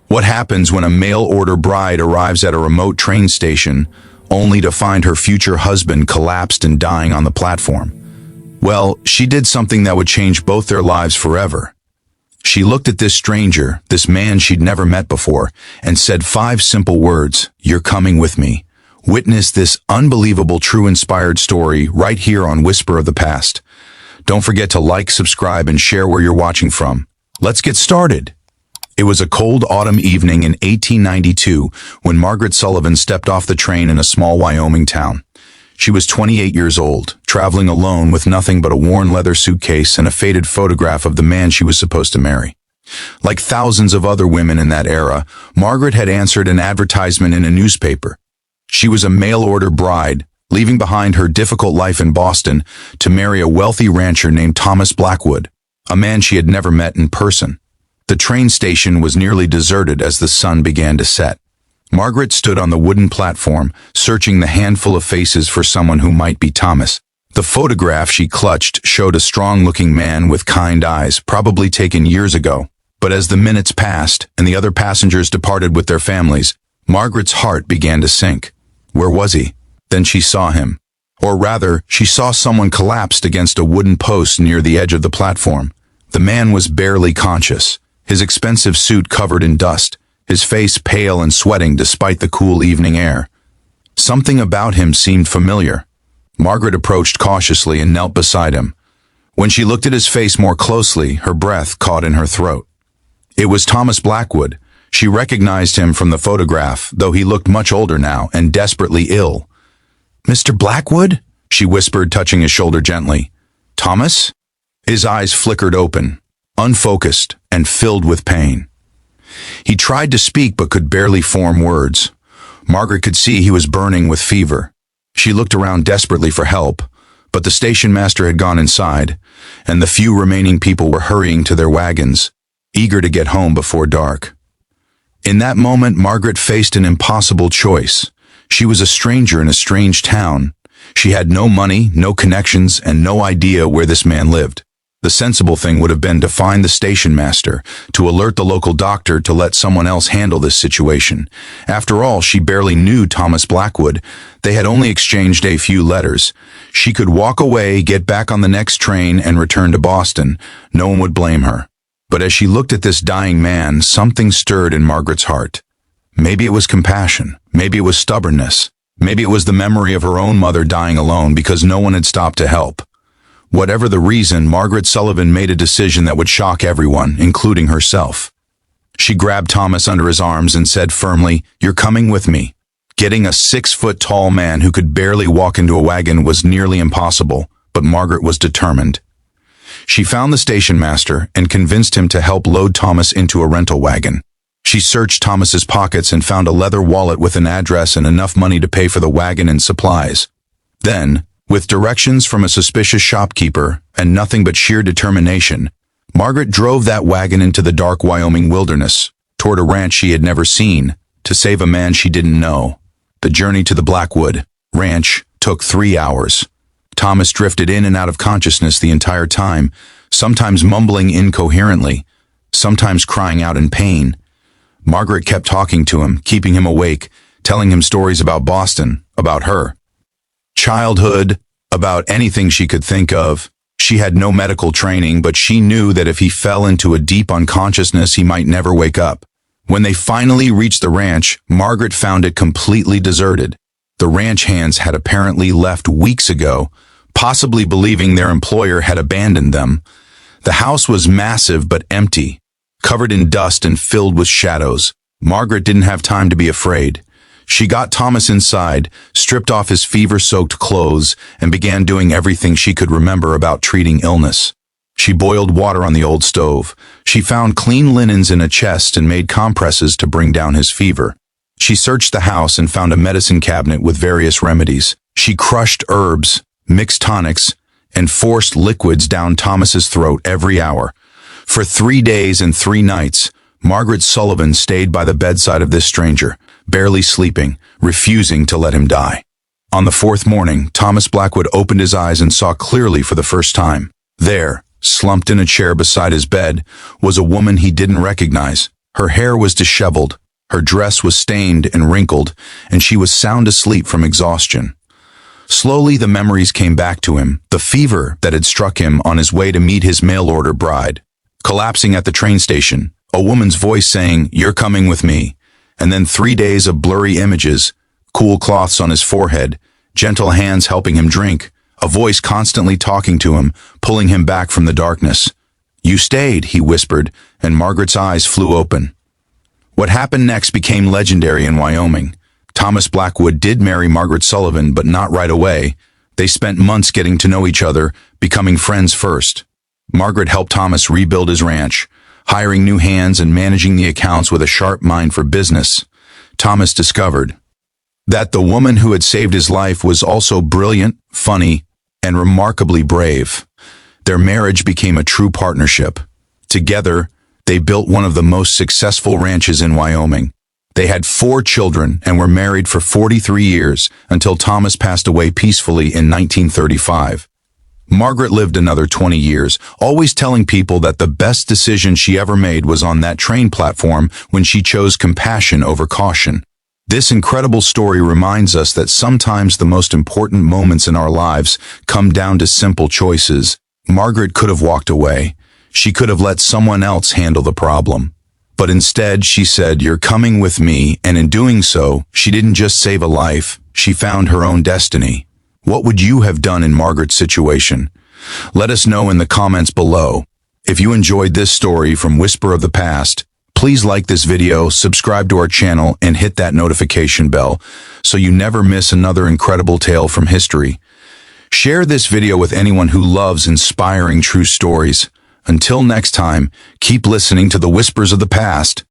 What happens when a mail-order bride arrives at a remote train station only to find her future husband collapsed and dying on the platform? Well, she did something that would change both their lives forever. She looked at this stranger, this man she'd never met before, and said 5 simple words: "You're coming with me." Witness this unbelievable, true, inspired story right here on Whisper of the Past. Don't forget to like, subscribe, and share where you're watching from. Let's get started. It was a cold autumn evening in 1892 when Margaret Sullivan stepped off the train in a small Wyoming town. She was 28 years old, traveling alone with nothing but a worn leather suitcase and a faded photograph of the man she was supposed to marry. Like thousands of other women in that era, Margaret had answered an advertisement in a newspaper. She was a mail-order bride, leaving behind her difficult life in Boston to marry a wealthy rancher named Thomas Blackwood, a man she had never met in person. The train station was nearly deserted as the sun began to set. Margaret stood on the wooden platform, searching the handful of faces for someone who might be Thomas. The photograph she clutched showed a strong-looking man with kind eyes, probably taken years ago. But as the minutes passed and the other passengers departed with their families, Margaret's heart began to sink. Where was he? Then she saw him. Or rather, she saw someone collapsed against a wooden post near the edge of the platform. The man was barely conscious, his expensive suit covered in dust, his face pale and sweating despite the cool evening air. Something about him seemed familiar. Margaret approached cautiously and knelt beside him. When she looked at his face more closely, her breath caught in her throat. It was Thomas Blackwood. She recognized him from the photograph, though he looked much older now and desperately ill. "Mr. Blackwood?" she whispered, touching his shoulder gently. "Thomas?" His eyes flickered open, unfocused and filled with pain. He tried to speak but could barely form words. Margaret could see he was burning with fever. She looked around desperately for help, but the station master had gone inside, and the few remaining people were hurrying to their wagons, eager to get home before dark. In that moment, Margaret faced an impossible choice. She was a stranger in a strange town. She had no money, no connections, and no idea where this man lived. The sensible thing would have been to find the station master, to alert the local doctor, to let someone else handle this situation. After all, she barely knew Thomas Blackwood. They had only exchanged a few letters. She could walk away, get back on the next train, and return to Boston. No one would blame her. But as she looked at this dying man, something stirred in Margaret's heart. Maybe it was compassion. Maybe it was stubbornness. Maybe it was the memory of her own mother dying alone because no one had stopped to help. Whatever the reason, Margaret Sullivan made a decision that would shock everyone, including herself. She grabbed Thomas under his arms and said firmly, "You're coming with me." Getting a 6-foot-tall man who could barely walk into a wagon was nearly impossible, but Margaret was determined. She found the station master and convinced him to help load Thomas into a rental wagon. She searched Thomas's pockets and found a leather wallet with an address and enough money to pay for the wagon and supplies. Then, with directions from a suspicious shopkeeper and nothing but sheer determination, Margaret drove that wagon into the dark Wyoming wilderness, toward a ranch she had never seen, to save a man she didn't know. The journey to the Blackwood ranch took 3 hours. Thomas drifted in and out of consciousness the entire time, sometimes mumbling incoherently, sometimes crying out in pain. Margaret kept talking to him, keeping him awake, telling him stories about Boston, about her childhood, about anything she could think of. She had no medical training, but she knew that if he fell into a deep unconsciousness, he might never wake up. When they finally reached the ranch, Margaret found it completely deserted. The ranch hands had apparently left weeks ago, possibly believing their employer had abandoned them. The house was massive but empty, covered in dust and filled with shadows. Margaret didn't have time to be afraid. She got Thomas inside, stripped off his fever-soaked clothes, and began doing everything she could remember about treating illness. She boiled water on the old stove. She found clean linens in a chest and made compresses to bring down his fever. She searched the house and found a medicine cabinet with various remedies. She crushed herbs, mixed tonics, and forced liquids down Thomas's throat every hour. For 3 days and 3 nights, Margaret Sullivan stayed by the bedside of this stranger, barely sleeping, refusing to let him die. On the 4th morning, Thomas Blackwood opened his eyes and saw clearly for the first time. There, slumped in a chair beside his bed, was a woman he didn't recognize. Her hair was disheveled, her dress was stained and wrinkled, and she was sound asleep from exhaustion. Slowly the memories came back to him, the fever that had struck him on his way to meet his mail-order bride. Collapsing at the train station, a woman's voice saying, "You're coming with me." And then 3 days of blurry images, cool cloths on his forehead, gentle hands helping him drink, a voice constantly talking to him, pulling him back from the darkness. "You stayed," he whispered, and Margaret's eyes flew open. What happened next became legendary in Wyoming. Thomas Blackwood did marry Margaret Sullivan, but not right away. They spent months getting to know each other, becoming friends first. Margaret helped Thomas rebuild his ranch, hiring new hands and managing the accounts with a sharp mind for business. Thomas discovered that the woman who had saved his life was also brilliant, funny, and remarkably brave. Their marriage became a true partnership. Together, they built one of the most successful ranches in Wyoming. They had 4 children and were married for 43 years until Thomas passed away peacefully in 1935. Margaret lived another 20 years, always telling people that the best decision she ever made was on that train platform when she chose compassion over caution. This incredible story reminds us that sometimes the most important moments in our lives come down to simple choices. Margaret could have walked away. She could have let someone else handle the problem. But instead, she said, "You're coming with me," and in doing so, she didn't just save a life, she found her own destiny. What would you have done in Margaret's situation? Let us know in the comments below. If you enjoyed this story from Whisper of the Past, please like this video, subscribe to our channel, and hit that notification bell so you never miss another incredible tale from history. Share this video with anyone who loves inspiring true stories. Until next time, keep listening to the Whispers of the Past.